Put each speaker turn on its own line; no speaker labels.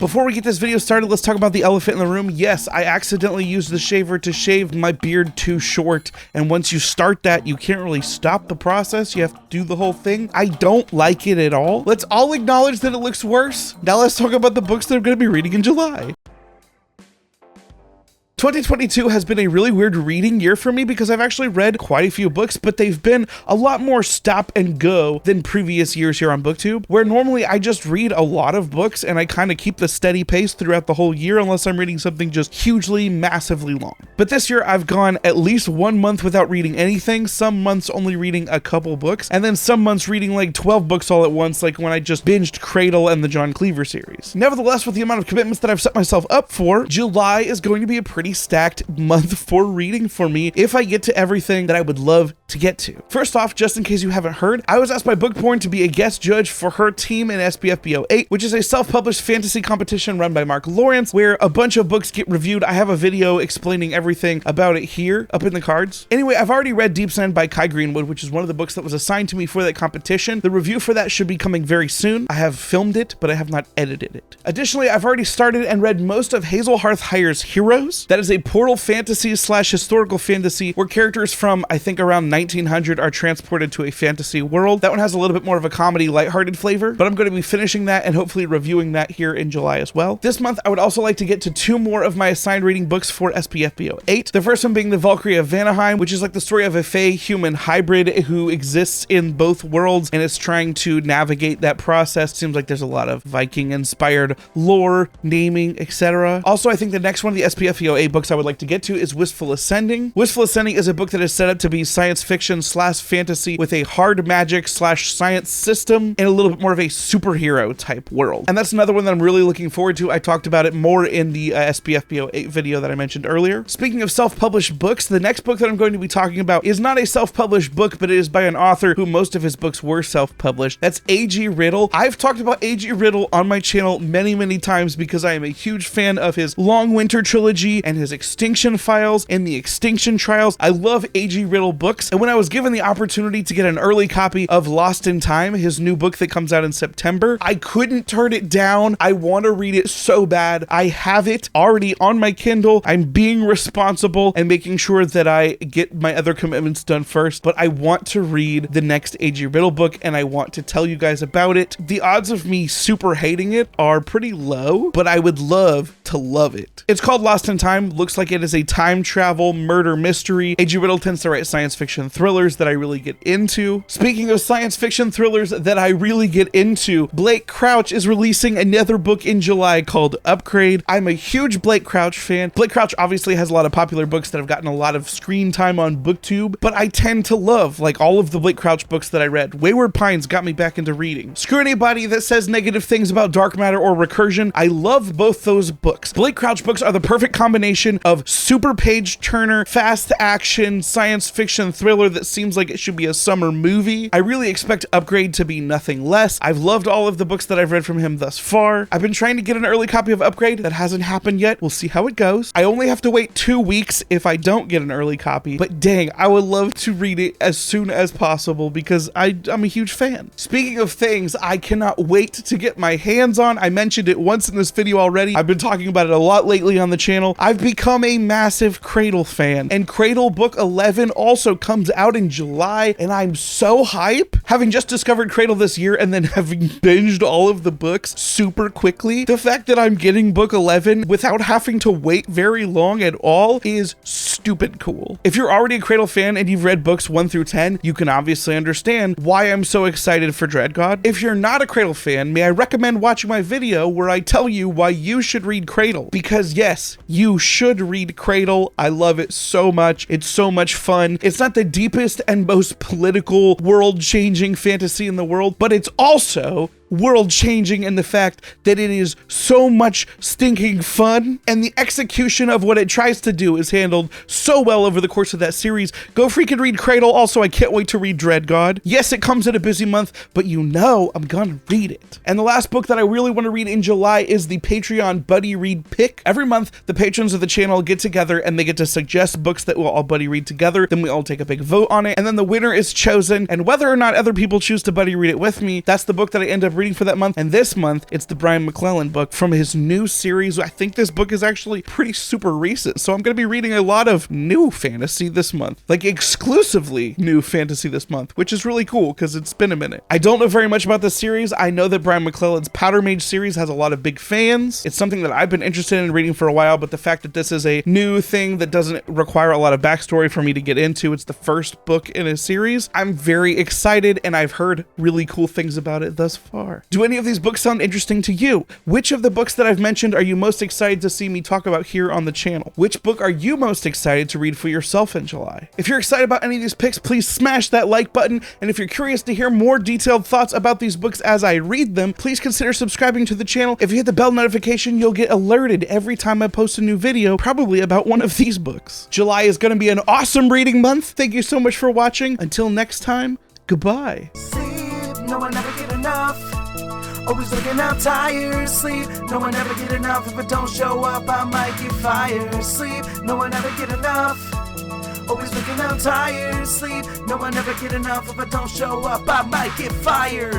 Before we get this video started, let's talk about the elephant in the room. Yes, I accidentally used the shaver to shave my beard too short, and once you start that, you can't really stop the process. You have to do the whole thing. I don't like it at all. Let's all acknowledge that it looks worse. Now let's talk about the books that I'm going to be reading in July. 2022 has been a really weird reading year for me because I've actually read quite a few books, but they've been a lot more stop and go than previous years here on BookTube, where normally I just read a lot of books and I kind of keep the steady pace throughout the whole year unless I'm reading something just hugely, massively long. But this year I've gone at least 1 month without reading anything, some months only reading a couple books, and then some months reading like 12 books all at once, like when I just binged Cradle and the John Cleaver series. Nevertheless, with the amount of commitments that I've set myself up for, July is going to be a pretty stacked month for reading for me if I get to everything that I would love to get to. First off, just in case you haven't heard, I was asked by Bookporn to be a guest judge for her team in SPFBO 8, which is a self-published fantasy competition run by Mark Lawrence, where a bunch of books get reviewed. I have a video explaining everything about it here up in the cards. Anyway, I've already read Deep Sand by Kai Greenwood, which is one of the books that was assigned to me for that competition. The review for that should be coming very soon. I have filmed it, but I have not edited it. Additionally, I've already started and read most of Hazel Hearth Hire's Heroes. That is a portal fantasy / historical fantasy where characters from, I think, around 1900 are transported to a fantasy world. That one has a little bit more of a comedy, lighthearted flavor, but I'm going to be finishing that and hopefully reviewing that here in July as well. This month, I would also like to get to 2 more of my assigned reading books for SPFBO 8. The first one being The Valkyrie of Vanaheim, which is like the story of a Fae-human hybrid who exists in both worlds and is trying to navigate that process. Seems like there's a lot of Viking-inspired lore, naming, etc. Also, I think the next one of the SPFBO 8 books I would like to get to is Wistful Ascending. Wistful Ascending is a book that is set up to be science fiction / fantasy with a hard magic / science system and a little bit more of a superhero type world. And that's another one that I'm really looking forward to. I talked about it more in the SPFBO 8 video that I mentioned earlier. Speaking of self-published books, the next book that I'm going to be talking about is not a self-published book, but it is by an author who most of his books were self-published. That's A.G. Riddle. I've talked about A.G. Riddle on my channel many times because I am a huge fan of his Long Winter trilogy and his Extinction Files and the Extinction Trials. I love A.G. Riddle books, and when I was given the opportunity to get an early copy of Lost in Time, his new book that comes out in September, I couldn't turn it down. I want to read it so bad. I have it already on my Kindle. I'm being responsible and making sure that I get my other commitments done first, but I want to read the next A.G. Riddle book and I want to tell you guys about it. The odds of me super hating it are pretty low, but I would love to love it. It's called Lost in Time. Looks like it is a time travel murder mystery. A.G. Riddle tends to write science fiction thrillers that I really get into. Speaking of science fiction thrillers that I really get into, Blake Crouch is releasing another book in July called Upgrade. I'm a huge Blake Crouch fan. Blake Crouch obviously has a lot of popular books that have gotten a lot of screen time on BookTube, but I tend to love, like, all of the Blake Crouch books that I read. Wayward Pines got me back into reading. Screw anybody that says negative things about dark matter or recursion. I love both those books. Blake Crouch books are the perfect combination of super page turner, fast action, science fiction thriller that seems like it should be a summer movie. I really expect Upgrade to be nothing less. I've loved all of the books that I've read from him thus far. I've been trying to get an early copy of Upgrade. That hasn't happened yet. We'll see how it goes. I only have to wait 2 weeks if I don't get an early copy, but dang, I would love to read it as soon as possible because I'm a huge fan. Speaking of things I cannot wait to get my hands on, I mentioned it once in this video already. I've been talking about it a lot lately on the channel. I've become a massive Cradle fan, and Cradle book 11 also comes out in July, and I'm so hype. Having just discovered Cradle this year and then having binged all of the books super quickly, the fact that I'm getting book 11 without having to wait very long at all is stupid cool. If you're already a Cradle fan and you've read books 1 through 10, you can obviously understand why I'm so excited for Dreadgod. If you're not a Cradle fan, may I recommend watching my video where I tell you why you should read Cradle, because yes, you should read Cradle. I love it so much. It's so much fun. It's not the deepest and most political, world-changing fantasy in the world, but it's also world-changing in the fact that it is so much stinking fun, and the execution of what it tries to do is handled so well over the course of that series. Go freaking read Cradle. Also, I can't wait to read Dreadgod. Yes, it comes in a busy month, but you know I'm gonna read it. And the last book that I really want to read in July is the Patreon Buddy Read Pick. Every month, the patrons of the channel get together and they get to suggest books that we'll all buddy read together. Then we all take a big vote on it, and then the winner is chosen, and whether or not other people choose to buddy read it with me, that's the book that I end up up reading for that month. And this month, it's the Brian McClellan book from his new series. I think this book is actually pretty super recent. So I'm going to be reading a lot of new fantasy this month, like exclusively new fantasy this month, which is really cool because it's been a minute. I don't know very much about this series. I know that Brian McClellan's Powder Mage series has a lot of big fans. It's something that I've been interested in reading for a while, but the fact that this is a new thing that doesn't require a lot of backstory for me to get into, it's the first book in a series, I'm very excited, and I've heard really cool things about it thus far. Do any of these books sound interesting to you? Which of the books that I've mentioned are you most excited to see me talk about here on the channel? Which book are you most excited to read for yourself in July? If you're excited about any of these picks, please smash that like button, and if you're curious to hear more detailed thoughts about these books as I read them, please consider subscribing to the channel. If you hit the bell notification, you'll get alerted every time I post a new video, probably about one of these books. July is going to be an awesome reading month. Thank you so much for watching. Until next time, goodbye.
Sleep, no one ever get enough. Always looking out tired. Sleep, no one ever get enough. If I don't show up, I might get fired. Sleep, no one ever get enough. Always looking out tired. Sleep, no one ever get enough. If I don't show up, I might get fired.